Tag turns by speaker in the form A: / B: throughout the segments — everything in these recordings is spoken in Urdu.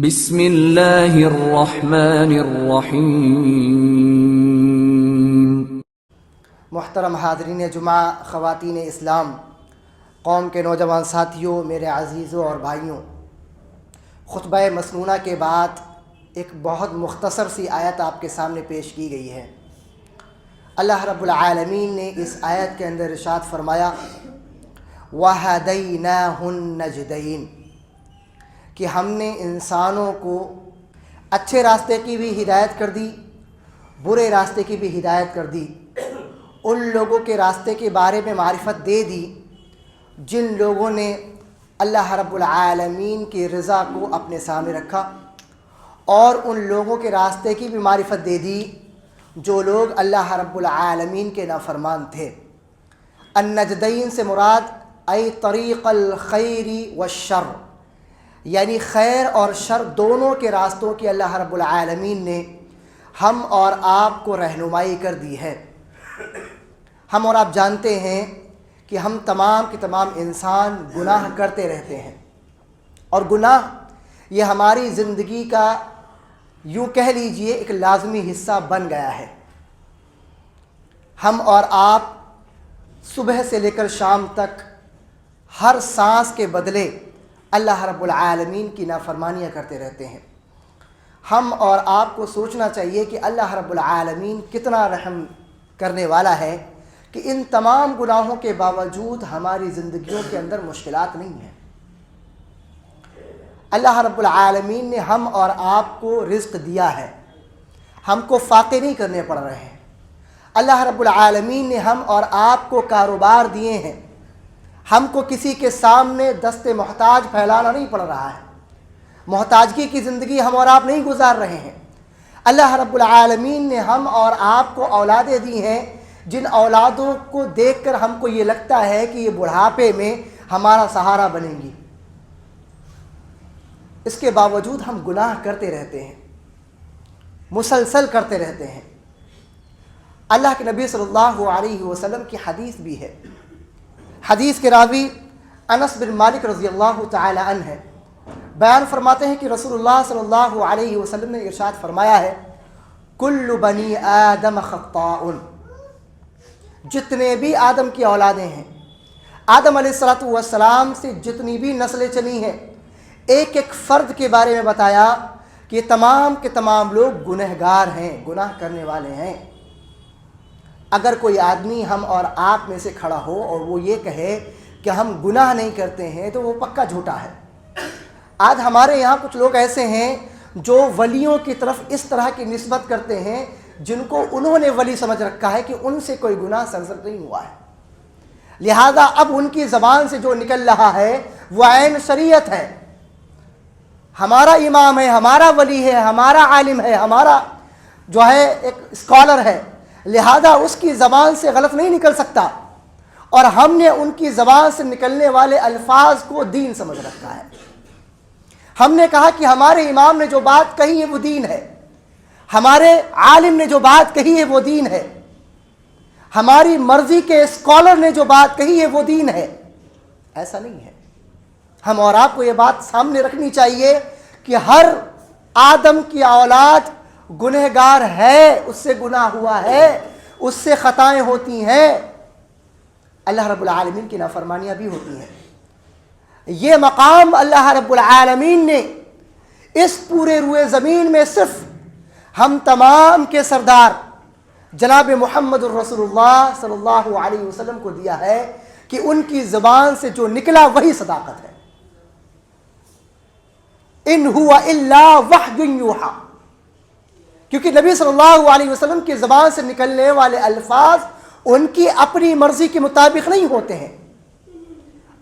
A: بسم اللہ الرحمن الرحیم۔
B: محترم حاضرین جمعہ، خواتین اسلام، قوم کے نوجوان ساتھیوں، میرے عزیزوں اور بھائیوں، خطبہ مسنونہ کے بعد ایک بہت مختصر سی آیت آپ کے سامنے پیش کی گئی ہے۔ اللہ رب العالمین نے اس آیت کے اندر ارشاد فرمایا وَهَدَيْنَاهُ النَّجْدَيْنِ، کہ ہم نے انسانوں کو اچھے راستے کی بھی ہدایت کر دی، برے راستے کی بھی ہدایت کر دی۔ ان لوگوں کے راستے کے بارے میں معرفت دے دی جن لوگوں نے اللہ رب العالمین کی رضا کو اپنے سامنے رکھا، اور ان لوگوں کے راستے کی بھی معرفت دے دی جو لوگ اللہ رب العالمین کے نافرمان تھے۔ النجدین سے مراد ای طریق الخیر والشر، یعنی خیر اور شر دونوں کے راستوں کی اللہ رب العالمین نے ہم اور آپ کو رہنمائی کر دی ہے۔ ہم اور آپ جانتے ہیں کہ ہم تمام کے تمام انسان گناہ کرتے رہتے ہیں، اور گناہ یہ ہماری زندگی کا یوں کہہ لیجئے ایک لازمی حصہ بن گیا ہے۔ ہم اور آپ صبح سے لے کر شام تک ہر سانس کے بدلے اللہ رب العالمین کی نافرمانیاں کرتے رہتے ہیں۔ ہم اور آپ کو سوچنا چاہیے کہ اللہ رب العالمین کتنا رحم کرنے والا ہے کہ ان تمام گناہوں کے باوجود ہماری زندگیوں کے اندر مشکلات نہیں ہیں۔ اللہ رب العالمین نے ہم اور آپ کو رزق دیا ہے، ہم کو فاقے نہیں کرنے پڑ رہے ہیں۔ اللہ رب العالمین نے ہم اور آپ کو کاروبار دیے ہیں، ہم کو کسی کے سامنے دست محتاج پھیلانا نہیں پڑ رہا ہے، محتاجگی کی زندگی ہم اور آپ نہیں گزار رہے ہیں۔ اللہ رب العالمین نے ہم اور آپ کو اولادیں دی ہیں جن اولادوں کو دیکھ کر ہم کو یہ لگتا ہے کہ یہ بڑھاپے میں ہمارا سہارا بنیں گی، اس کے باوجود ہم گناہ کرتے رہتے ہیں، مسلسل کرتے رہتے ہیں۔ اللہ کے نبی صلی اللہ علیہ وسلم کی حدیث بھی ہے، حدیث کے راوی انس بن مالک رضی اللہ تعالی عنہ ہے، بیان فرماتے ہیں کہ رسول اللہ صلی اللہ علیہ وسلم نے ارشاد فرمایا ہے کل بنی آدم خطاء، جتنے بھی آدم کی اولادیں ہیں، آدم علیہ السلام سے جتنی بھی نسلیں چلی ہیں، ایک ایک فرد کے بارے میں بتایا کہ یہ تمام کے تمام لوگ گنہگار ہیں، گناہ کرنے والے ہیں۔ اگر کوئی آدمی ہم اور آپ میں سے کھڑا ہو اور وہ یہ کہے کہ ہم گناہ نہیں کرتے ہیں تو وہ پکا جھوٹا ہے۔ آج ہمارے یہاں کچھ لوگ ایسے ہیں جو ولیوں کی طرف اس طرح کی نسبت کرتے ہیں جن کو انہوں نے ولی سمجھ رکھا ہے کہ ان سے کوئی گناہ سرزد نہیں ہوا ہے، لہذا اب ان کی زبان سے جو نکل رہا ہے وہ عین شریعت ہے۔ ہمارا امام ہے، ہمارا ولی ہے، ہمارا عالم ہے، ہمارا جو ہے ایک اسکالر ہے، لہذا اس کی زبان سے غلط نہیں نکل سکتا، اور ہم نے ان کی زبان سے نکلنے والے الفاظ کو دین سمجھ رکھا ہے۔ ہم نے کہا کہ ہمارے امام نے جو بات کہی ہے وہ دین ہے، ہمارے عالم نے جو بات کہی ہے وہ دین ہے، ہماری مرضی کے اسکالر نے جو بات کہی ہے وہ دین ہے۔ ایسا نہیں ہے۔ ہم اور آپ کو یہ بات سامنے رکھنی چاہیے کہ ہر آدم کی اولاد گنہگار ہے، اس سے گناہ ہوا ہے، اس سے خطائیں ہوتی ہیں، اللہ رب العالمین کی نافرمانیاں بھی ہوتی ہیں۔ یہ مقام اللہ رب العالمین نے اس پورے روئے زمین میں صرف ہم تمام کے سردار جناب محمد الرسول اللہ صلی اللہ علیہ وسلم کو دیا ہے کہ ان کی زبان سے جو نکلا وہی صداقت ہے۔ ان ہوا الا وحی یوحی، کیونکہ نبی صلی اللہ علیہ وسلم کی زبان سے نکلنے والے الفاظ ان کی اپنی مرضی کے مطابق نہیں ہوتے ہیں،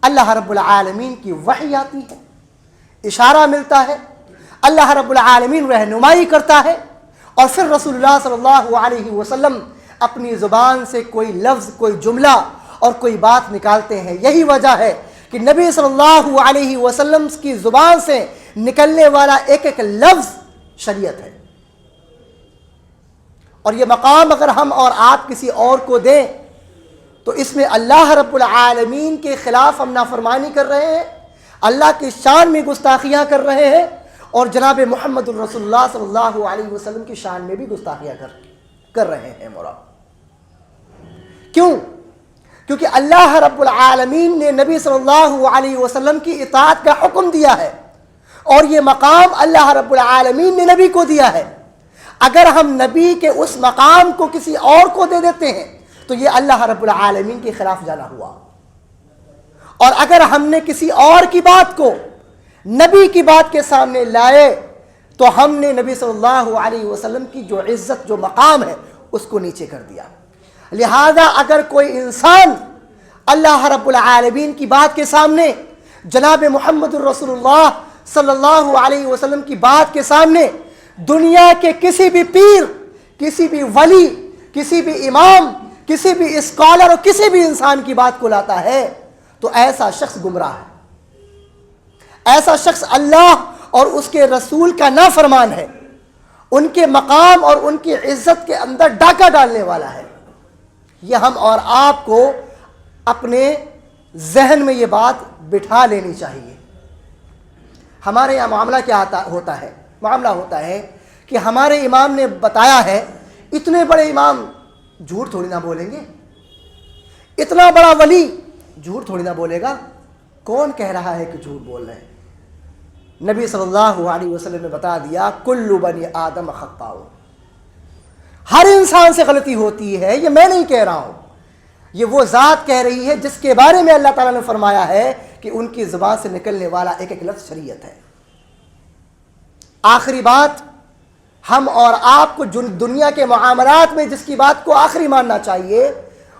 B: اللہ رب العالمین کی وحی آتی ہے، اشارہ ملتا ہے، اللہ رب العالمین رہنمائی کرتا ہے، اور پھر رسول اللہ صلی اللہ علیہ وسلم اپنی زبان سے کوئی لفظ، کوئی جملہ اور کوئی بات نکالتے ہیں۔ یہی وجہ ہے کہ نبی صلی اللہ علیہ وسلم کی زبان سے نکلنے والا ایک ایک لفظ شریعت ہے، اور یہ مقام اگر ہم اور آپ کسی اور کو دیں تو اس میں اللہ رب العالمین کے خلاف ہم نافرمانی کر رہے ہیں، اللہ کی شان میں گستاخیاں کر رہے ہیں، اور جناب محمد الرسول اللہ صلی اللہ علیہ وسلم کی شان میں بھی گستاخیاں کر رہے ہیں مرا۔ کیوں؟ کیونکہ اللہ رب العالمین نے نبی صلی اللہ علیہ وسلم کی اطاعت کا حکم دیا ہے، اور یہ مقام اللہ رب العالمین نے نبی کو دیا ہے۔ اگر ہم نبی کے اس مقام کو کسی اور کو دے دیتے ہیں تو یہ اللہ رب العالمین کے خلاف جانا ہوا، اور اگر ہم نے کسی اور کی بات کو نبی کی بات کے سامنے لائے تو ہم نے نبی صلی اللہ علیہ وسلم کی جو عزت، جو مقام ہے، اس کو نیچے کر دیا۔ لہذا اگر کوئی انسان اللہ رب العالمین کی بات کے سامنے، جناب محمد الرسول اللہ صلی اللہ علیہ وسلم کی بات کے سامنے دنیا کے کسی بھی پیر، کسی بھی ولی، کسی بھی امام، کسی بھی اسکالر اور کسی بھی انسان کی بات کو لاتا ہے تو ایسا شخص گمراہ ہے، ایسا شخص اللہ اور اس کے رسول کا نافرمان ہے، ان کے مقام اور ان کی عزت کے اندر ڈاکہ ڈالنے والا ہے۔ یہ ہم اور آپ کو اپنے ذہن میں یہ بات بٹھا لینی چاہیے۔ ہمارے یہاں معاملہ کیا ہوتا ہے؟ معاملہ ہوتا ہے کہ ہمارے امام نے بتایا ہے، اتنے بڑے امام جھوٹ تھوڑی نہ بولیں گے، اتنا بڑا ولی جھوٹ تھوڑی نہ بولے گا۔ کون کہہ رہا ہے کہ جھوٹ بول رہے ہیں؟ نبی صلی اللہ علیہ وسلم نے بتا دیا، کل بنی آدم خطاء، ہر انسان سے غلطی ہوتی ہے۔ یہ میں نہیں کہہ رہا ہوں، یہ وہ ذات کہہ رہی ہے جس کے بارے میں اللہ تعالیٰ نے فرمایا ہے کہ ان کی زبان سے نکلنے والا ایک ایک لفظ شریعت ہے۔ آخری بات، ہم اور آپ کو دنیا کے معاملات میں جس کی بات کو آخری ماننا چاہیے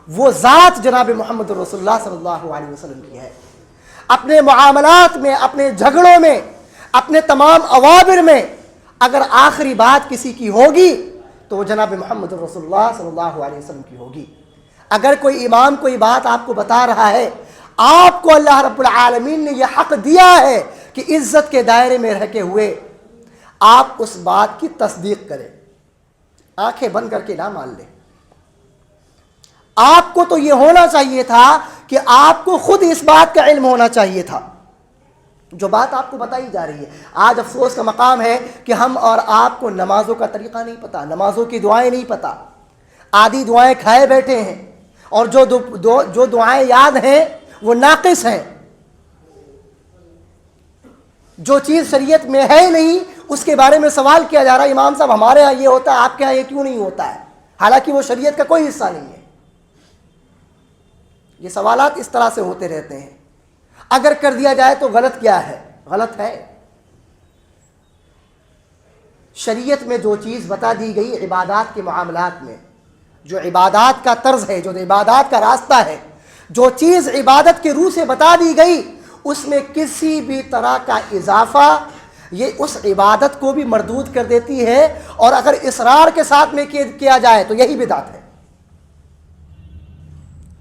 B: وہ ذات جناب محمد رسول اللہ صلی اللہ علیہ وسلم کی ہے۔ اپنے معاملات میں، اپنے جھگڑوں میں، اپنے تمام اوامر میں اگر آخری بات کسی کی ہوگی تو وہ جناب محمد رسول اللہ صلی اللہ علیہ وسلم کی ہوگی۔ اگر کوئی امام کوئی بات آپ کو بتا رہا ہے، آپ کو اللہ رب العالمین نے یہ حق دیا ہے کہ عزت کے دائرے میں رہتے ہوئے آپ اس بات کی تصدیق کریں، آنکھیں بند کر کے نہ مان لیں۔ آپ کو تو یہ ہونا چاہیے تھا کہ آپ کو خود اس بات کا علم ہونا چاہیے تھا جو بات آپ کو بتائی جا رہی ہے۔ آج افسوس کا مقام ہے کہ ہم اور آپ کو نمازوں کا طریقہ نہیں پتا، نمازوں کی دعائیں نہیں پتا، آدھی دعائیں کھائے بیٹھے ہیں، اور جو دعائیں یاد ہیں وہ ناقص ہیں۔ جو چیز شریعت میں ہے نہیں اس کے بارے میں سوال کیا جا رہا ہے، امام صاحب ہمارے ہاں یہ ہوتا ہے، آپ کے ہاں یہ کیوں نہیں ہوتا ہے، حالانکہ وہ شریعت کا کوئی حصہ نہیں ہے۔ یہ سوالات اس طرح سے ہوتے رہتے ہیں۔ اگر کر دیا جائے تو غلط کیا ہے؟ غلط ہے۔ شریعت میں جو چیز بتا دی گئی عبادات کے معاملات میں، جو عبادات کا طرز ہے، جو عبادات کا راستہ ہے، جو چیز عبادت کے روح سے بتا دی گئی، اس میں کسی بھی طرح کا اضافہ یہ اس عبادت کو بھی مردود کر دیتی ہے، اور اگر اصرار کے ساتھ میں کیا جائے تو یہی بدعت ہے۔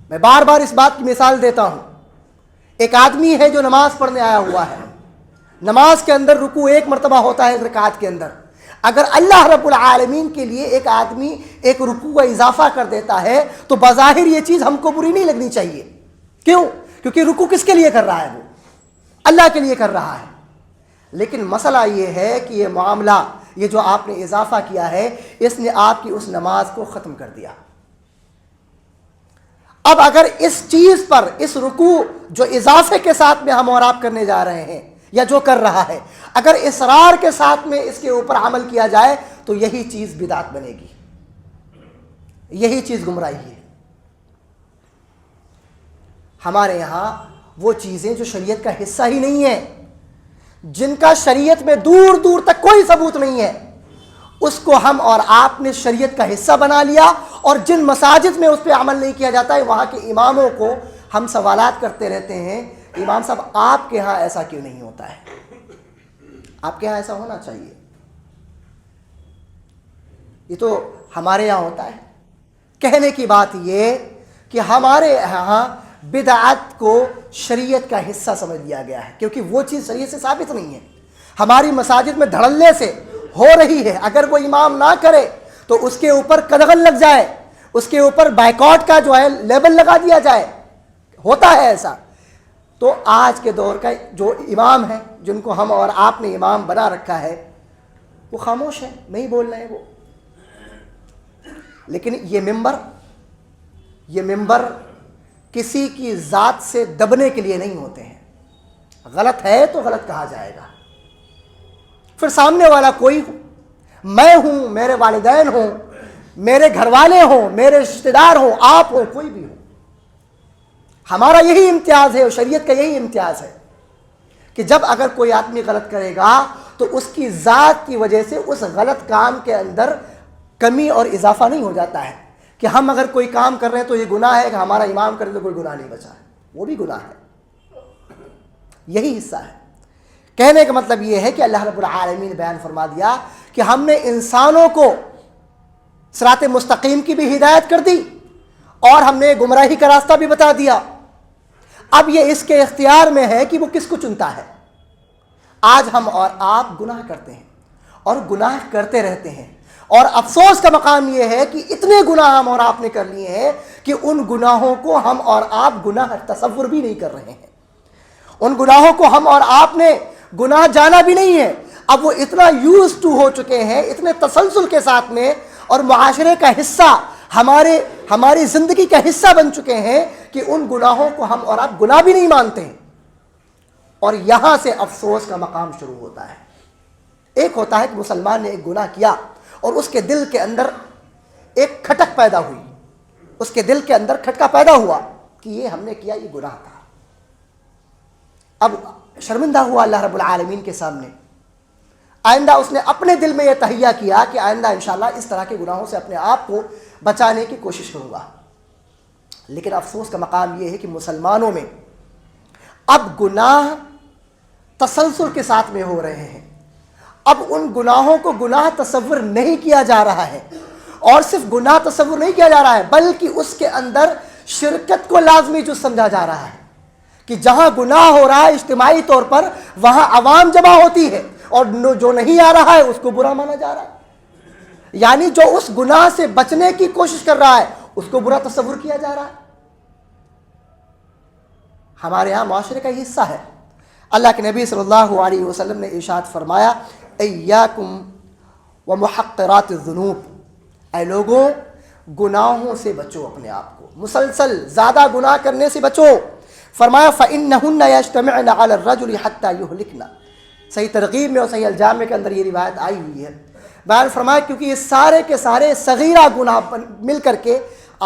B: میں بار بار اس بات کی مثال دیتا ہوں۔ ایک آدمی ہے جو نماز پڑھنے آیا ہوا ہے، نماز کے اندر رکوع ایک مرتبہ ہوتا ہے رکعت کے اندر۔ اگر اللہ رب العالمین کے لیے ایک آدمی ایک رکوع کا اضافہ کر دیتا ہے تو بظاہر یہ چیز ہم کو بری نہیں لگنی چاہیے۔ کیوں؟ کیونکہ رکوع کس کے لیے کر رہا ہے؟ وہ اللہ کے لیے کر رہا ہے۔ لیکن مسئلہ یہ ہے کہ یہ معاملہ، یہ جو آپ نے اضافہ کیا ہے، اس نے آپ کی اس نماز کو ختم کر دیا۔ اب اگر اس چیز پر، اس رکوع جو اضافے کے ساتھ میں ہم اور آپ کرنے جا رہے ہیں یا جو کر رہا ہے، اگر اصرار کے ساتھ میں اس کے اوپر عمل کیا جائے تو یہی چیز بدعت بنے گی، یہی چیز گمراہی ہے۔ ہمارے یہاں وہ چیزیں جو شریعت کا حصہ ہی نہیں ہیں، جن کا شریعت میں دور دور تک کوئی ثبوت نہیں ہے، اس کو ہم اور آپ نے شریعت کا حصہ بنا لیا، اور جن مساجد میں اس پہ عمل نہیں کیا جاتا ہے وہاں کے اماموں کو ہم سوالات کرتے رہتے ہیں، امام صاحب آپ کے ہاں ایسا کیوں نہیں ہوتا ہے؟ آپ کے ہاں ایسا ہونا چاہیے۔ یہ تو ہمارے یہاں ہوتا ہے۔ کہنے کی بات یہ کہ ہمارے یہاں بدعت کو شریعت کا حصہ سمجھ لیا گیا ہے، کیونکہ وہ چیز شریعت سے ثابت نہیں ہے۔ ہماری مساجد میں دھڑلے سے ہو رہی ہے، اگر وہ امام نہ کرے تو اس کے اوپر قدغن لگ جائے، اس کے اوپر بائیکاٹ کا جو ہے لیبل لگا دیا جائے، ہوتا ہے ایسا۔ تو آج کے دور کا جو امام ہے، جن کو ہم اور آپ نے امام بنا رکھا ہے، وہ خاموش ہے، نہیں بول رہے ہیں وہ. لیکن یہ ممبر کسی کی ذات سے دبنے کے لیے نہیں ہوتے ہیں. غلط ہے تو غلط کہا جائے گا، پھر سامنے والا کوئی ہو، میں ہوں، میرے والدین ہوں، میرے گھر والے ہوں، میرے رشتہ دار ہوں، آپ ہوں، کوئی بھی ہو. ہمارا یہی امتیاز ہے اور شریعت کا یہی امتیاز ہے کہ جب اگر کوئی آدمی غلط کرے گا تو اس کی ذات کی وجہ سے اس غلط کام کے اندر کمی اور اضافہ نہیں ہو جاتا ہے کہ ہم اگر کوئی کام کر رہے ہیں تو یہ گناہ ہے کہ ہمارا امام کرے تو کوئی گناہ نہیں بچا ہے، وہ بھی گناہ ہے. یہی حصہ ہے. کہنے کا مطلب یہ ہے کہ اللہ رب العالمین نے بیان فرما دیا کہ ہم نے انسانوں کو صراط مستقیم کی بھی ہدایت کر دی اور ہم نے گمراہی کا راستہ بھی بتا دیا. اب یہ اس کے اختیار میں ہے کہ وہ کس کو چنتا ہے. آج ہم اور آپ گناہ کرتے ہیں اور گناہ کرتے رہتے ہیں، اور افسوس کا مقام یہ ہے کہ اتنے گناہ ہم اور آپ نے کر لیے ہیں کہ ان گناہوں کو ہم اور آپ گناہ تصور بھی نہیں کر رہے ہیں. ان گناہوں کو ہم اور آپ نے گناہ جانا بھی نہیں ہے. اب وہ اتنا یوز ٹو ہو چکے ہیں، اتنے تسلسل کے ساتھ میں، اور معاشرے کا حصہ، ہماری زندگی کا حصہ بن چکے ہیں کہ ان گناہوں کو ہم اور آپ گناہ بھی نہیں مانتے ہیں. اور یہاں سے افسوس کا مقام شروع ہوتا ہے. ایک ہوتا ہے کہ مسلمان نے ایک گناہ کیا اور اس کے دل کے اندر ایک کھٹک پیدا ہوئی، اس کے دل کے اندر کھٹکا پیدا ہوا کہ یہ ہم نے کیا، یہ گناہ تھا. اب شرمندہ ہوا اللہ رب العالمین کے سامنے. آئندہ اس نے اپنے دل میں یہ تہیہ کیا کہ آئندہ انشاءاللہ اس طرح کے گناہوں سے اپنے آپ کو بچانے کی کوشش کروں گا. لیکن افسوس کا مقام یہ ہے کہ مسلمانوں میں اب گناہ تسلسل کے ساتھ میں ہو رہے ہیں. اب ان گناہوں کو گناہ تصور نہیں کیا جا رہا ہے، اور صرف گناہ تصور نہیں کیا جا رہا ہے بلکہ اس کے اندر شرکت کو لازمی جز سمجھا جا رہا ہے کہ جہاں گناہ ہو رہا ہے اجتماعی طور پر وہاں عوام جمع ہوتی ہے، اور جو نہیں آ رہا ہے اس کو برا مانا جا رہا ہے. یعنی جو اس گناہ سے بچنے کی کوشش کر رہا ہے اس کو برا تصور کیا جا رہا ہے. ہمارے ہاں معاشرے کا حصہ ہے. اللہ کے نبی صلی اللہ علیہ وسلم نے ارشاد فرمایا، ایاکم ومحقرات الذنوب، اے لوگوں گناہوں سے بچو، اپنے آپ کو مسلسل زیادہ گناہ کرنے سے بچو. فرمایا فَإِنَّهُنَّ يَجْتَمِعْنَ عَلَى الرَّجُلِ حَتَّى يُهْلِكْنَ. صحیح ترغیب میں اور صحیح الجامع کے اندر یہ روایت آئی ہوئی ہے. بیان فرمایا کیونکہ یہ سارے کے سارے صغیرہ گناہ مل کر کے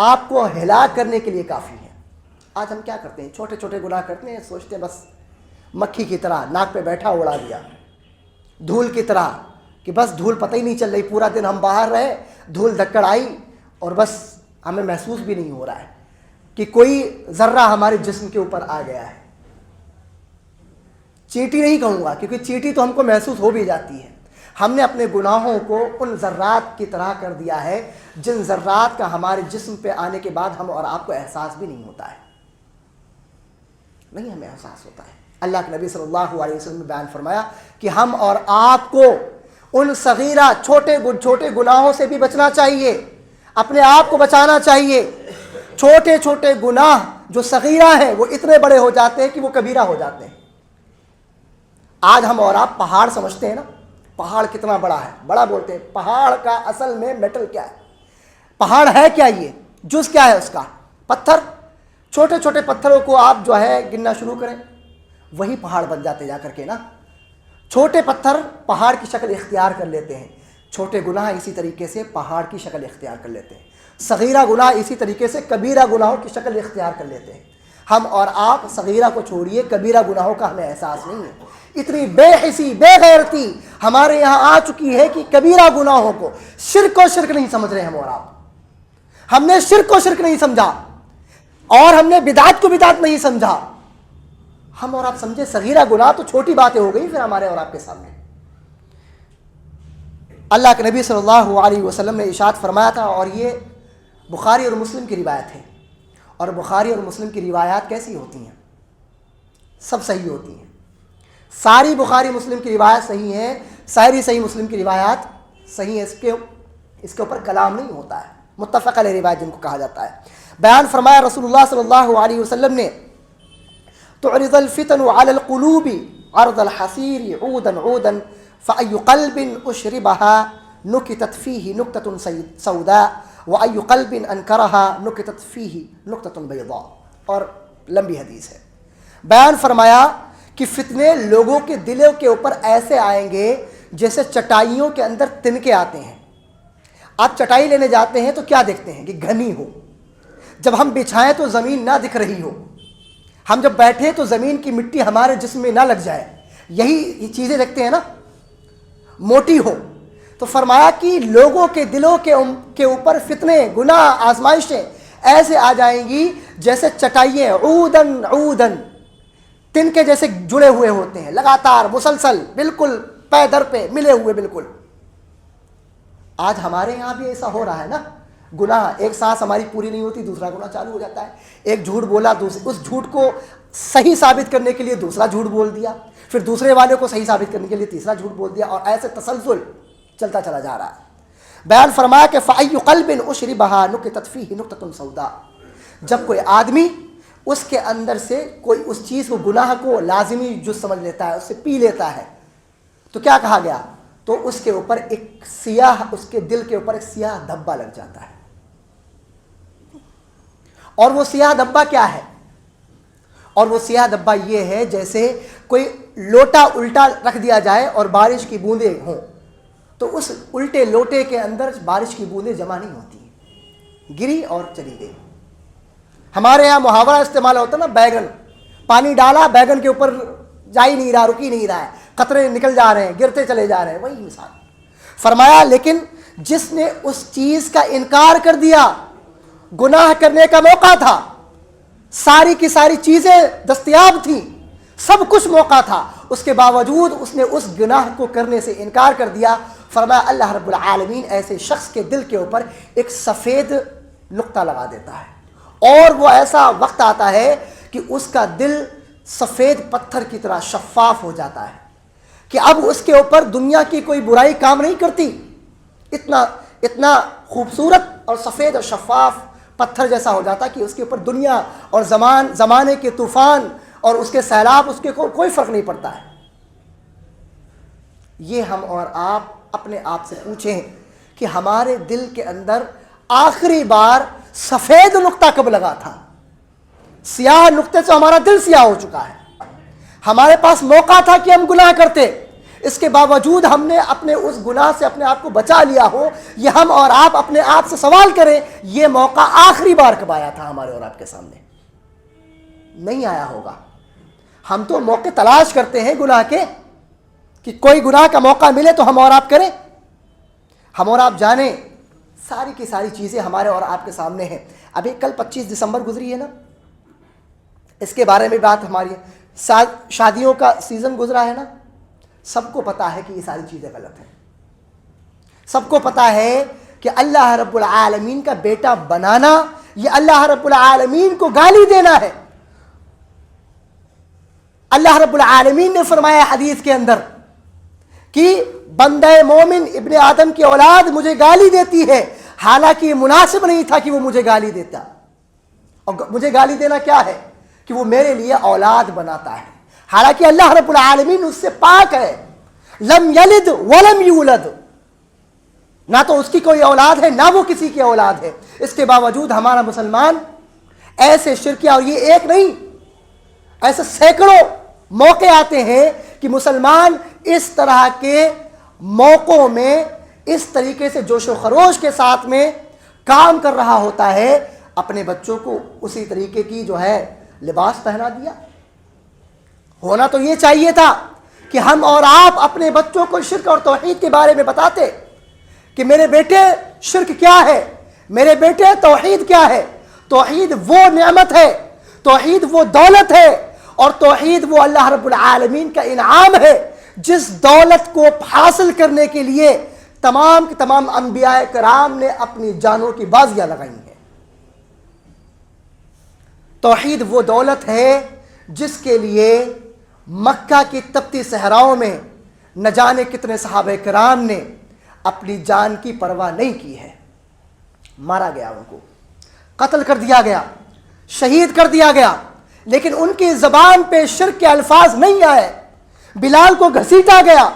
B: آپ کو ہلاک کرنے کے لیے کافی ہیں. آج ہم کیا کرتے ہیں؟ چھوٹے چھوٹے گناہ کرتے ہیں، سوچتے ہیں بس مکھی کی طرح ناک پہ بیٹھا اڑا دیا، دھول کی طرح کہ بس دھول پتہ ہی نہیں چل رہی، پورا دن ہم باہر رہے، دھول دھکڑ آئی اور بس ہمیں محسوس بھی نہیں ہو رہا ہے کہ کوئی ذرہ ہمارے جسم کے اوپر آ گیا ہے. چیٹی نہیں کہوں گا کیونکہ چیٹی تو ہم کو محسوس ہو بھی جاتی ہے. ہم نے اپنے گناہوں کو ان ذرات کی طرح کر دیا ہے جن ذرات کا ہمارے جسم پہ آنے کے بعد ہم اور آپ کو احساس بھی نہیں ہوتا ہے. نہیں ہمیں احساس ہوتا ہے. اللہ کے نبی صلی اللہ علیہ وسلم نے بیان فرمایا کہ ہم اور آپ کو ان صغیرہ چھوٹے گناہوں سے بھی بچنا چاہیے، اپنے آپ کو بچانا چاہیے. چھوٹے چھوٹے گناہ جو صغیرہ ہیں وہ اتنے بڑے ہو جاتے ہیں کہ وہ کبیرہ ہو جاتے ہیں. آج ہم اور آپ پہاڑ سمجھتے ہیں نا، پہاڑ کتنا بڑا ہے، بڑا بولتے ہیں. پہاڑ کا اصل میں میٹل کیا ہے؟ پہاڑ ہے کیا؟ یہ جز کیا ہے اس کا؟ پتھر. چھوٹے چھوٹے پتھروں کو آپ جو ہے گننا شروع کریں، وہی پہاڑ بن جاتے جا کر کے نا. چھوٹے پتھر پہاڑ کی شکل اختیار کر لیتے ہیں، چھوٹے گناہ اسی طریقے سے پہاڑ کی شکل اختیار کر لیتے ہیں. صغیرہ گناہ اسی طریقے سے کبیرہ گناہوں کی شکل اختیار کر لیتے ہیں. ہم اور آپ صغیرہ کو چھوڑیے، کبیرہ گناہوں کا ہمیں احساس نہیں ہے. اتنی بے حسی بے غیرتی ہمارے یہاں آ چکی ہے کہ کبیرہ گناہوں کو شرک و شرک نہیں سمجھ رہے ہم اور آپ. ہم نے شرک و شرک نہیں سمجھا اور ہم نے بدعت کو بدعت نہیں سمجھا. ہم اور آپ سمجھے صغیرہ گناہ تو چھوٹی باتیں ہو گئی پھر ہمارے اور آپ کے سامنے. اللہ کے نبی صلی اللہ علیہ وسلم نے ارشاد فرمایا تھا، اور یہ بخاری اور مسلم کی روایت ہے. اور بخاری اور مسلم کی روایات کیسی ہوتی ہیں؟ سب صحیح ہوتی ہیں. ساری بخاری مسلم کی روایت صحیح ہیں، ساری صحیح مسلم کی روایات صحیح ہیں. اس کے اوپر کلام نہیں ہوتا ہے. متفق علیہ روایت جن کو کہا جاتا ہے. بیان فرمایا رسول اللہ صلی اللہ علیہ وسلم نے، تعرض الفتن على القلوب عرض الحصير عودا عودا فأي قلب أشربها نكتت فيه نكتة سوداء وأي قلب أنكرها نكتت فيه نكتة بيضاء. اور لمبی حدیث ہے. بیان فرمایا کہ فتنے لوگوں کے دلوں کے اوپر ایسے آئیں گے جیسے چٹائیوں کے اندر تنکے آتے ہیں. آپ چٹائی لینے جاتے ہیں تو کیا دیکھتے ہیں کہ گھنی ہو, جب ہم بچھائیں تو زمین نہ دکھ رہی ہو, ہم جب بیٹھیں تو زمین کی مٹی ہمارے جسم میں نہ لگ جائے, یہی چیزیں دیکھتے ہیں نا, موٹی ہو. تو فرمایا کہ لوگوں کے دلوں کے اوپر فتنے, گناہ, آزمائشیں ایسے آ جائیں گی جیسے چٹائیاں عودن عودن, تن کے جیسے جڑے ہوئے ہوتے ہیں, لگاتار مسلسل, بالکل پے در پہ ملے ہوئے بالکل. آج ہمارے یہاں بھی ایسا ہو رہا ہے نا, گناہ, ایک سانس ہماری پوری نہیں ہوتی دوسرا گناہ چالو ہو جاتا ہے. ایک جھوٹ بولا, اس جھوٹ کو صحیح ثابت کرنے کے لیے دوسرا جھوٹ بول دیا, پھر دوسرے والے کو صحیح ثابت کرنے کے لیے تیسرا جھوٹ بول دیا, اور ایسے تسلسل چلتا چلا جا رہا ہے. بیان فرمایا کہ فَأَيُّ قَلْبٍ أُشْرِبَهَا نُكِتَتْ فِيهِ نُكْتَةٌ سَوْدَاء. جب کوئی آدمی اس کے اندر سے کوئی اس چیز کو, گناہ کو لازمی جز سمجھ لیتا ہے, اس سے پی لیتا ہے, تو کیا کہا گیا, تو اس کے اوپر ایک سیاہ, اس کے دل کے اوپر ایک سیاہ دھبا لگ جاتا ہے. اور وہ سیاہ دھبا کیا ہے, اور وہ سیاہ دھبا یہ ہے جیسے کوئی لوٹا الٹا رکھ دیا جائے اور بارش کی بوندیں ہوں, تو اس الٹے لوٹے کے اندر بارش کی بوندیں جمع نہیں ہوتی, گری اور چلی گئی. ہمارے یہاں محاورہ استعمال ہوتا نا, بیگن, پانی ڈالا, بیگن کے اوپر جا ہی نہیں رہا, رک ہی نہیں رہا ہے, قطرے نکل جا رہے ہیں, گرتے چلے جا رہے ہیں, وہی مثال. فرمایا لیکن جس نے اس چیز کا انکار کر دیا, گناہ کرنے کا موقع تھا, ساری کی ساری چیزیں دستیاب تھیں, سب کچھ موقع تھا, اس کے باوجود اس نے اس گناہ کو کرنے سے انکار کر دیا. فرمایا اللہ رب العالمین ایسے شخص کے دل کے اوپر ایک سفید نقطہ لگا دیتا ہے, اور وہ ایسا وقت آتا ہے کہ اس کا دل سفید پتھر کی طرح شفاف ہو جاتا ہے کہ اب اس کے اوپر دنیا کی کوئی برائی کام نہیں کرتی. اتنا خوبصورت اور سفید اور شفاف پتھر جیسا ہو جاتا کہ اس کے اوپر دنیا اور زمانے کے طوفان اور اس کے سیلاب, اس کے کوئی فرق نہیں پڑتا ہے. یہ ہم اور آپ اپنے آپ سے پوچھیں کہ ہمارے دل کے اندر آخری بار سفید نقطہ کب لگا تھا. سیاہ نقطے سے ہمارا دل سیاہ ہو چکا ہے. ہمارے پاس موقع تھا کہ ہم گناہ کرتے, اس کے باوجود ہم نے اپنے اس گناہ سے اپنے آپ کو بچا لیا ہو. یہ ہم اور آپ اپنے آپ سے سوال کریں, یہ موقع آخری بار کب آیا تھا ہمارے اور آپ کے سامنے؟ نہیں آیا ہوگا. ہم تو موقع تلاش کرتے ہیں گناہ کے, کہ کوئی گناہ کا موقع ملے تو ہم اور آپ کریں. ہم اور آپ جانیں ساری کی ساری چیزیں ہمارے اور آپ کے سامنے ہیں. ابھی کل 25 دسمبر گزری ہے نا, اس کے بارے میں بات ہماری ہے. شادیوں کا سیزن گزرا ہے نا, سب کو پتا ہے کہ یہ ساری چیزیں غلط ہیں. سب کو پتا ہے کہ اللہ رب العالمین کا بیٹا بنانا یہ اللہ رب العالمین کو گالی دینا ہے. اللہ رب العالمین نے فرمایا حدیث کے اندر کہ بندہ مومن ابن آدم کی اولاد مجھے گالی دیتی ہے, حالانکہ یہ مناسب نہیں تھا کہ وہ مجھے گالی دیتا. اور مجھے گالی دینا کیا ہے کہ وہ میرے لیے اولاد بناتا ہے, حالانکہ اللہ رب العالمین اس سے پاک ہے. لم یلد ولم یولد, نہ تو اس کی کوئی اولاد ہے نہ وہ کسی کی اولاد ہے. اس کے باوجود ہمارا مسلمان ایسے شرکیہ, اور یہ ایک نہیں, ایسے سینکڑوں موقع آتے ہیں کہ مسلمان اس طرح کے موقعوں میں اس طریقے سے جوش و خروش کے ساتھ میں کام کر رہا ہوتا ہے. اپنے بچوں کو اسی طریقے کی جو ہے لباس پہنا دیا. ہونا تو یہ چاہیے تھا کہ ہم اور آپ اپنے بچوں کو شرک اور توحید کے بارے میں بتاتے کہ میرے بیٹے شرک کیا ہے, میرے بیٹے توحید کیا ہے. توحید وہ نعمت ہے, توحید وہ دولت ہے, اور توحید وہ اللہ رب العالمین کا انعام ہے جس دولت کو حاصل کرنے کے لیے تمام کے تمام انبیاء کرام نے اپنی جانوں کی بازیاں لگائی ہیں. توحید وہ دولت ہے جس کے لیے مکہ کی تپتی صحراؤں میں نہ جانے کتنے صحابہ کرام نے اپنی جان کی پرواہ نہیں کی ہے. مارا گیا, ان کو قتل کر دیا گیا, شہید کر دیا گیا, لیکن ان کی زبان پہ شرک کے الفاظ نہیں آئے. بلال کو گھسیٹا گیا,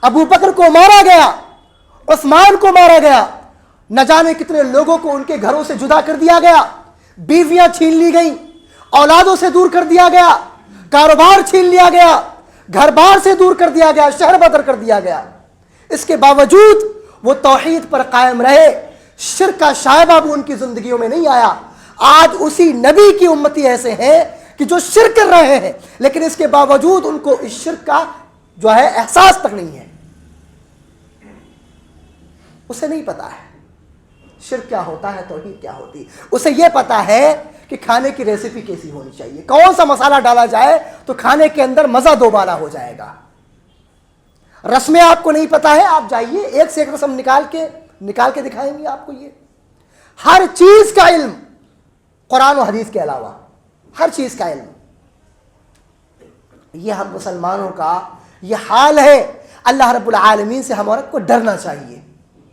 B: ابو بکر کو مارا گیا, عثمان کو مارا گیا, نہ جانے کتنے لوگوں کو ان کے گھروں سے جدا کر دیا گیا, بیویاں چھین لی گئیں, اولادوں سے دور کر دیا گیا, کاروبار چھین لیا گیا, گھر بار سے دور کر دیا گیا, شہر بدر کر دیا گیا. اس کے باوجود وہ توحید پر قائم رہے, شرک کا شائبہ بھی ان کی زندگیوں میں نہیں آیا. آج اسی نبی کی امتی ایسے ہیں کہ جو شرک کر رہے ہیں, لیکن اس کے باوجود ان کو اس شرک کا جو ہے احساس تک نہیں ہے. اسے نہیں پتا ہے شرک کیا ہوتا ہے, توحید کیا ہوتی. اسے یہ پتا ہے کہ کھانے کی ریسیپی کیسی ہونی چاہیے, کون سا مسالہ ڈالا جائے تو کھانے کے اندر مزہ دوبالا ہو جائے گا. رسمیں آپ کو نہیں پتا ہے, آپ جائیے ایک سے ایک رسم نکال کے دکھائیں گے آپ کو. یہ ہر چیز کا علم قرآن و حدیث کے علاوہ, ہر چیز کا علم. یہ ہم مسلمانوں کا یہ حال ہے. اللہ رب العالمین سے ہم عورت کو ڈرنا چاہیے.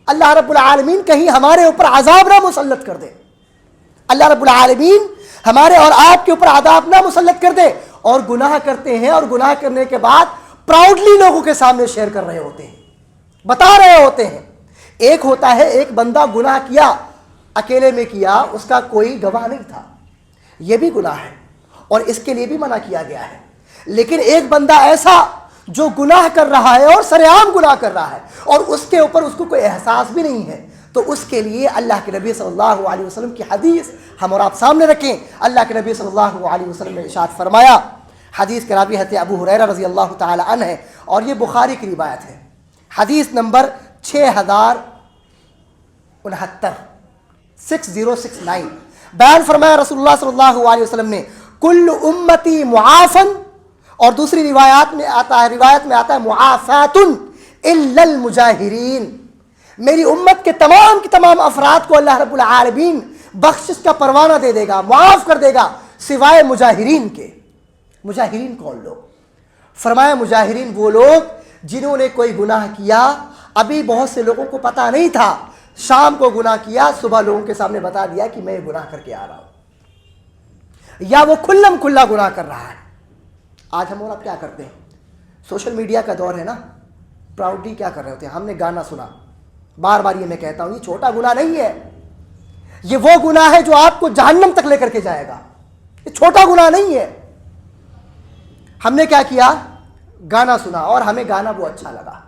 B: اللہ رب العالمین کہیں ہمارے اوپر عذاب نہ مسلط کر دے. اللہ رب العالمین ہمارے اور آپ کے اوپر عذاب نہ مسلط کر دے. اور گناہ کرتے ہیں, اور گناہ کرنے کے بعد پراؤڈلی لوگوں کے سامنے شیئر کر رہے ہوتے ہیں, بتا رہے ہوتے ہیں. ایک ہوتا ہے ایک بندہ گناہ کیا, اکیلے میں کیا, اس کا کوئی گواہ نہیں تھا, یہ بھی گناہ ہے اور اس کے لیے بھی منع کیا گیا ہے. لیکن ایک بندہ ایسا جو گناہ کر رہا ہے اور سر عام گناہ کر رہا ہے اور اس کے اوپر اس کو کوئی احساس بھی نہیں ہے, تو اس کے لیے اللہ کے نبی صلی اللہ علیہ وسلم کی حدیث ہم اور آپ سامنے رکھیں. اللہ کے نبی صلی اللہ علیہ وسلم نے ارشاد فرمایا, حدیث کے راوی حضرت ابو ہریرہ رضی اللہ تعالی عنہ ہے, اور یہ بخاری کی روایت ہے, حدیث نمبر 6069. بیان فرمایا رسول اللہ صلی اللہ علیہ وسلم نے, کل امتی معافن, اور دوسری روایت میں آتا ہے معافاتن الا المجاہرین. میری امت کے تمام افراد کو اللہ رب العالمین بخشش کا پروانہ دے دے گا, معاف کر دے گا, سوائے مجاہرین کے. مجاہرین کون لوگ؟ فرمایا مجاہرین وہ لوگ جنہوں نے کوئی گناہ کیا, ابھی بہت سے لوگوں کو پتہ نہیں تھا, شام کو گناہ کیا, صبح لوگوں کے سامنے بتا دیا کہ میں گناہ کر کے آ رہا ہوں, یا وہ کھلم کھلا گناہ کر رہا ہے. آج ہم اور آپ کیا کرتے ہیں, سوشل میڈیا کا دور ہے نا, پراؤڈلی کیا کر رہے ہوتے ہیں, ہم نے گانا سنا, بار بار یہ میں کہتا ہوں, یہ چھوٹا گناہ نہیں ہے, یہ وہ گناہ ہے جو آپ کو جہنم تک لے کر کے جائے گا. یہ چھوٹا گناہ نہیں ہے. ہم نے کیا کیا, گانا سنا اور ہمیں گانا وہ اچھا لگا,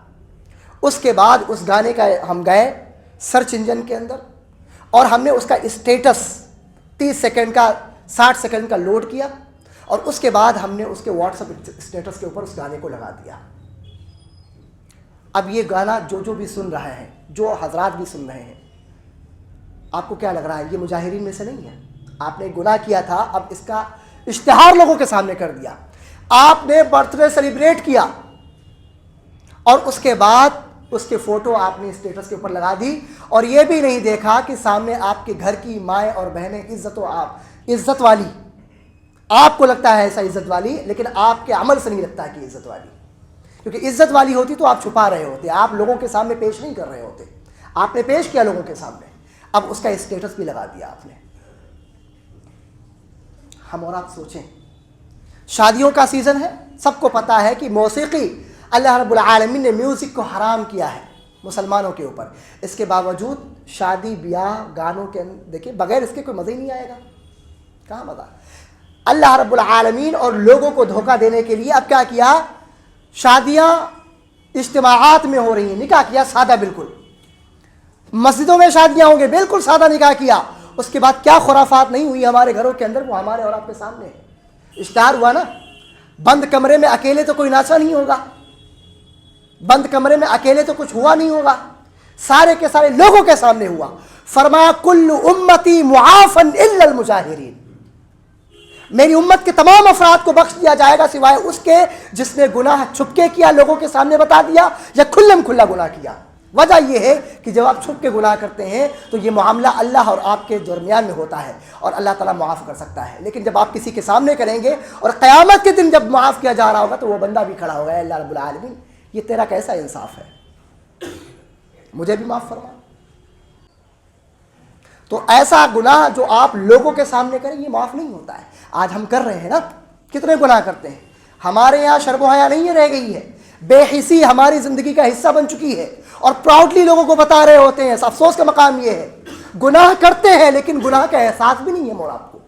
B: اس کے بعد اس گانے کا ہم گئے سرچ انجن کے اندر اور ہم نے اس کا اسٹیٹس 30 سیکنڈ کا 60 سیکنڈ کا لوڈ کیا, اور اس کے بعد ہم نے اس کے واٹس ایپ اسٹیٹس کے اوپر اس گانے کو لگا دیا. اب یہ گانا جو بھی سن رہے ہیں, جو حضرات بھی سن رہے ہیں, آپ کو کیا لگ رہا ہے یہ مجاہرین میں سے نہیں ہے؟ آپ نے گناہ کیا تھا, اب اس کا اشتہار لوگوں کے سامنے کر دیا. آپ نے برتھ ڈے سیلیبریٹ کیا اور اس کے بعد اس کے فوٹو آپ نے اسٹیٹس کے اوپر لگا دی, اور یہ بھی نہیں دیکھا کہ سامنے آپ کے گھر کی مائیں اور بہنیں عزت والی, آپ کو لگتا ہے ایسا عزت والی, لیکن آپ کے عمل سے نہیں لگتا کہ عزت والی, کیونکہ عزت والی ہوتی تو آپ چھپا رہے ہوتے, آپ لوگوں کے سامنے پیش نہیں کر رہے ہوتے. آپ نے پیش کیا لوگوں کے سامنے, اب اس کا اسٹیٹس بھی لگا دیا آپ نے. ہم اور آپ سوچیں, شادیوں کا سیزن ہے, سب کو پتا ہے کہ موسیقی اللہ رب العالمین نے میوزک کو حرام کیا ہے مسلمانوں کے اوپر. اس کے باوجود شادی بیاہ گانوں کے دیکھیں بغیر اس کے کوئی مزہ ہی نہیں آئے گا. کہاں مزہ؟ اللہ رب العالمین اور لوگوں کو دھوکہ دینے کے لیے اب کیا کیا, شادیاں اجتماعات میں ہو رہی ہیں, نکاح کیا سادہ بالکل, مسجدوں میں شادیاں ہوں گے بالکل سادہ نکاح کیا. اس کے بعد کیا خرافات نہیں ہوئی ہمارے گھروں کے اندر, وہ ہمارے اور آپ کے سامنے ہے. اشتہار ہوا نا, بند کمرے میں اکیلے تو کوئی ناچا نہیں ہوگا, بند کمرے میں اکیلے تو کچھ ہوا نہیں ہوگا, سارے کے سارے لوگوں کے سامنے ہوا. فرمایا کل امتی معافن الا المجاہرین, میری امت کے تمام افراد کو بخش دیا جائے گا سوائے اس کے جس نے گناہ چھپ کے کیا, لوگوں کے سامنے بتا دیا, یا کھلم کھلا گناہ کیا. وجہ یہ ہے کہ جب آپ چھپ کے گناہ کرتے ہیں تو یہ معاملہ اللہ اور آپ کے درمیان میں ہوتا ہے اور اللہ تعالیٰ معاف کر سکتا ہے. لیکن جب آپ کسی کے سامنے کریں گے اور قیامت کے دن جب معاف کیا جا رہا ہوگا تو وہ بندہ بھی کھڑا ہوگا, اللہ رب العالمین یہ تیرا کیسا انصاف ہے, مجھے بھی معاف فرما. تو ایسا گناہ جو آپ لوگوں کے سامنے کریں یہ معاف نہیں ہوتا ہے. آج ہم کر رہے ہیں نا, کتنے گناہ کرتے ہیں. ہمارے یہاں شرم و حیا نہیں رہ گئی ہے, بے حسی ہماری زندگی کا حصہ بن چکی ہے, اور پراؤڈلی لوگوں کو بتا رہے ہوتے ہیں. افسوس کا مقام یہ ہے گناہ کرتے ہیں لیکن گناہ کا احساس بھی نہیں ہے مولا آپ کو.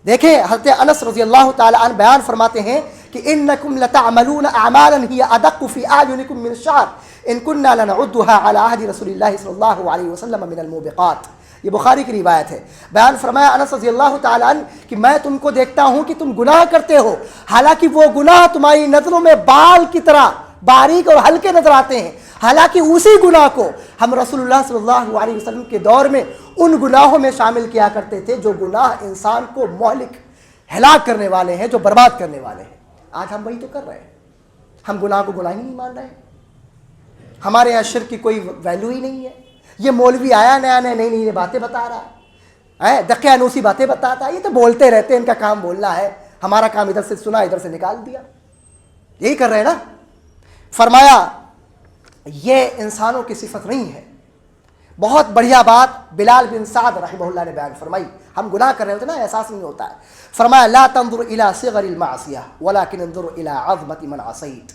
B: دیکھیں حضرت انس رضی اللہ تعالی عنہ بیان فرماتے ہیں کہ انکم لتعملون اعمالا هي ادق في اعینکم من الشعر ان كنا لنعدها على عهد رسول اللہ صلی اللہ علیہ وسلم من الموبقات. یہ بخاری کی روایت ہے. بیان فرمایا انس رضی اللہ تعالی عنہ کہ میں تم کو دیکھتا ہوں کہ تم گناہ کرتے ہو, حالانکہ وہ گناہ تمہاری نظروں میں بال کی طرح باریک اور ہلکے نظر آتے ہیں, حالانکہ اسی گناہ کو ہم رسول اللہ صلی اللہ علیہ وسلم کے دور میں ان گناہوں میں شامل کیا کرتے تھے جو گناہ انسان کو مہلک ہلاک کرنے والے ہیں, جو برباد کرنے والے ہیں. آج ہم وہی تو کر رہے ہیں. ہم گناہ کو گناہ ہی نہیں مان رہے ہیں. ہمارے یہاں شرک کی کوئی ویلیو ہی نہیں ہے. یہ مولوی آیا نیا نیا نئی نئی باتیں بتا رہا ہے, دقیانوسی باتیں بتاتا ہے. یہ تو بولتے رہتے ہیں, ان کا کام بولنا ہے, ہمارا کام ادھر سے سنا ادھر سے نکال دیا. یہی کر رہے ہیں نا. فرمایا یہ انسانوں کی صفت نہیں ہے. بہت بڑھیا بات بلال بن سعد رحمہ اللہ نے بیان فرمائی. ہم گناہ کر رہے ہوتے نا, احساس نہیں ہوتا ہے. فرمایا لا تنظر الى صغر المعصیہ ولكن انظر الى عظمت من عصیت.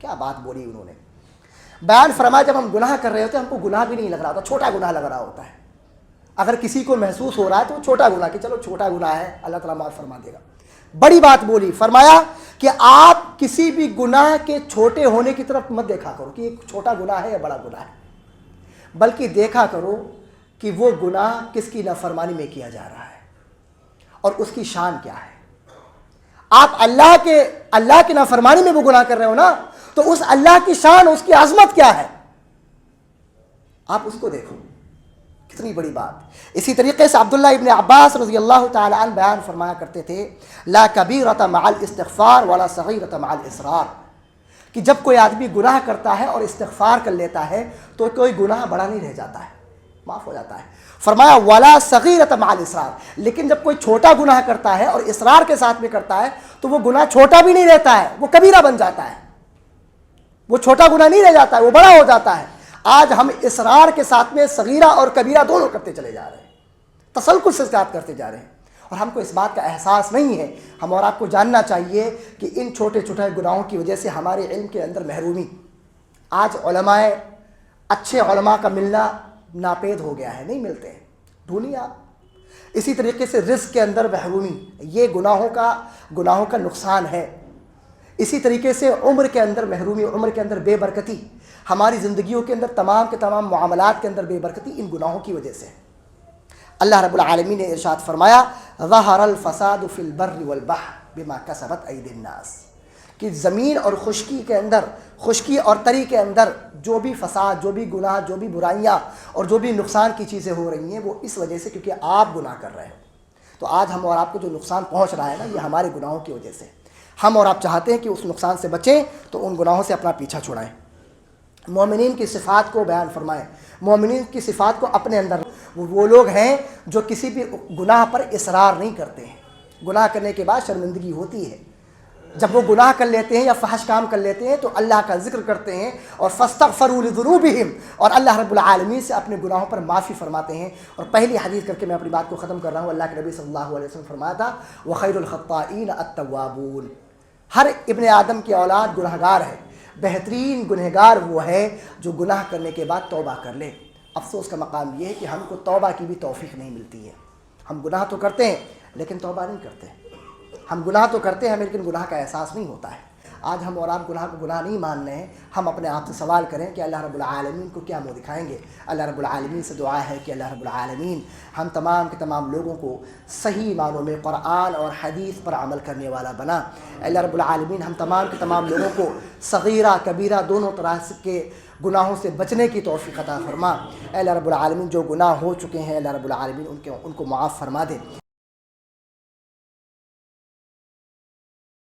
B: کیا بات بولی انہوں نے. بیان فرمایا جب ہم گناہ کر رہے ہوتے ہیں ہم کو گناہ بھی نہیں لگ رہا ہوتا, چھوٹا گناہ لگ رہا ہوتا ہے. اگر کسی کو محسوس ہو رہا ہے تو وہ چھوٹا گناہ کہ چلو چھوٹا گناہ ہے, اللہ تعالیٰ معاف فرما دے گا. بڑی بات بولی. فرمایا کہ آپ کسی بھی گناہ کے چھوٹے ہونے کی طرف مت دیکھا کرو کہ یہ چھوٹا گناہ ہے یا بڑا گناہ ہے, بلکہ دیکھا کرو کہ وہ گناہ کس کی نافرمانی میں کیا جا رہا ہے اور اس کی شان کیا ہے. آپ اللہ کی نافرمانی میں وہ گناہ کر رہے ہو نا, تو اس اللہ کی شان, اس کی عظمت کیا ہے, آپ اس کو دیکھو. کتنی بڑی بات. اسی طریقے سے عبداللہ ابن عباس رضی اللہ تعالی عنہ بیان فرمایا کرتے تھے لا کبیرۃ مع الاستغفار ولا صغیرۃ مع الاصرار, کہ جب کوئی آدمی گناہ کرتا ہے اور استغفار کر لیتا ہے تو کوئی گناہ بڑا نہیں رہ جاتا ہے, معاف ہو جاتا ہے. فرمایا ولا صغیرۃ مع الاصرار, لیکن جب کوئی چھوٹا گناہ کرتا ہے اور اصرار کے ساتھ میں کرتا ہے تو وہ گناہ چھوٹا بھی نہیں رہتا ہے, وہ کبیرہ بن جاتا ہے. وہ چھوٹا گناہ نہیں رہ جاتا ہے, وہ بڑا ہو جاتا ہے. آج ہم اصرار کے ساتھ میں صغیرہ اور کبیرہ دونوں کرتے چلے جا رہے ہیں, تسلسل سے اسکات کرتے جا رہے ہیں, اور ہم کو اس بات کا احساس نہیں ہے. ہم اور آپ کو جاننا چاہیے کہ ان چھوٹے چھوٹے گناہوں کی وجہ سے ہمارے علم کے اندر محرومی. آج علماء, اچھے علماء کا ملنا ناپید ہو گیا ہے, نہیں ملتے ہیں, ڈھونڈیے آپ. اسی طریقے سے رزق کے اندر محرومی, یہ گناہوں کا نقصان ہے. اسی طریقے سے عمر کے اندر محرومی, عمر کے اندر بے برکتی, ہماری زندگیوں کے اندر تمام کے تمام معاملات کے اندر بے برکتی ان گناہوں کی وجہ سے. اللہ رب العالمین نے ارشاد فرمایا ظہر الفساد فی البر والبحر بما کسبت ایدی الناس, کہ زمین اور خشکی اور تری کے اندر جو بھی فساد, جو بھی گناہ, جو بھی برائیاں اور جو بھی نقصان کی چیزیں ہو رہی ہیں وہ اس وجہ سے کیونکہ آپ گناہ کر رہے ہو. تو آج ہم اور آپ کو جو نقصان پہنچ رہا ہے نا, یہ ہمارے گناہوں کی وجہ سے. ہم اور آپ چاہتے ہیں کہ اس نقصان سے بچیں تو ان گناہوں سے اپنا پیچھا چھڑائیں. مومنین کی صفات کو بیان فرمائیں, مومنین کی صفات کو اپنے اندر. وہ لوگ ہیں جو کسی بھی گناہ پر اصرار نہیں کرتے ہیں. گناہ کرنے کے بعد شرمندگی ہوتی ہے, جب وہ گناہ کر لیتے ہیں یا فحش کام کر لیتے ہیں تو اللہ کا ذکر کرتے ہیں اور فاستغفروا لذنوبہم, اور اللہ رب العالمین سے اپنے گناہوں پر معافی فرماتے ہیں. اور پہلی حدیث کر کے میں اپنی بات کو ختم کر رہا ہوں. اللہ کے نبی صلی اللہ علیہ وسلم فرمایا تھا وخیر الخطائین التوابون, ہر ابن آدم کی اولاد گنہگار ہے, بہترین گنہگار وہ ہے جو گناہ کرنے کے بعد توبہ کر لے. افسوس کا مقام یہ ہے کہ ہم کو توبہ کی بھی توفیق نہیں ملتی ہے. ہم گناہ تو کرتے ہیں لیکن توبہ نہیں کرتے. ہم گناہ تو کرتے ہیں لیکن گناہ کا احساس نہیں ہوتا ہے. آج ہم اور آپ گناہ کو گناہ نہیں مان رہے ہیں. ہم اپنے آپ سے سوال کریں کہ اللہ رب العالمین کو کیا منہ دکھائیں گے. اللہ رب العالمین سے دعا ہے کہ اللہ رب العالمین ہم تمام کے تمام لوگوں کو صحیح معنوں میں قرآن اور حدیث پر عمل کرنے والا بنا. اللہ رب العالمین ہم تمام کے تمام لوگوں کو صغیرہ کبیرہ دونوں طرح کے گناہوں سے بچنے کی توفیق عطا فرما. اللہ رب العالمین جو گناہ ہو چکے ہیں اللہ رب العالمین ان کو معاف فرما دے.